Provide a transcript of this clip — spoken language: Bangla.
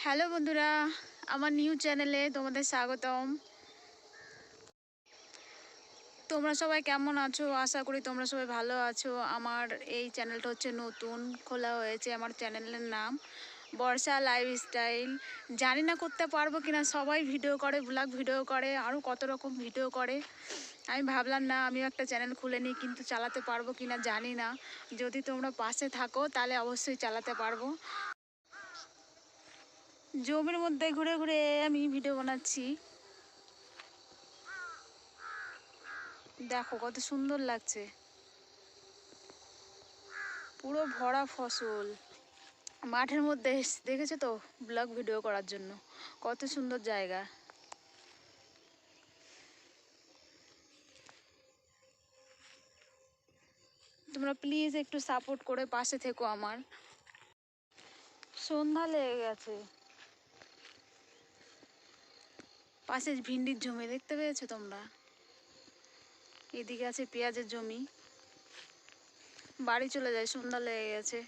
হ্যালো বন্ধুরা, আমার নিউ চ্যানেলে তোমাদের স্বাগতম। তোমরা সবাই কেমন আছো? আশা করি তোমরা সবাই ভালো আছো। আমার এই চ্যানেলটা হচ্ছে নতুন খোলা হয়েছে। আমার চ্যানেলের নাম বর্ষা লাইফস্টাইল। জানি না করতে পারবো কিনা, সবাই ভিডিও করে, ব্লগ ভিডিও করে, আরও কত রকম ভিডিও করে। আমি ভাবলাম না আমিও একটা চ্যানেল খুলে নিই, কিন্তু চালাতে পারবো কিনা জানি না। যদি তোমরা পাশে থাকো তাহলে অবশ্যই চালাতে পারবো। জমির মধ্যে ঘুরে ঘুরে আমি ভিডিও বানাচ্ছি। দেখো কত সুন্দর লাগছে, পুরো ভরা ফসল। মাঠের মধ্যে দেখেছো তো ব্লগ ভিডিও করার জন্য কত সুন্দর জায়গা। তোমরা প্লিজ একটু সাপোর্ট করে পাশে থেকো আমার। সন্ধ্যা লেগে গেছে। পাশে ভিন্ডির জমি দেখতে পেয়েছো তোমরা? এদিকে আছে পেঁয়াজের জমি। বাড়ি চলে যায়, সন্ধ্যা লেগে গেছে।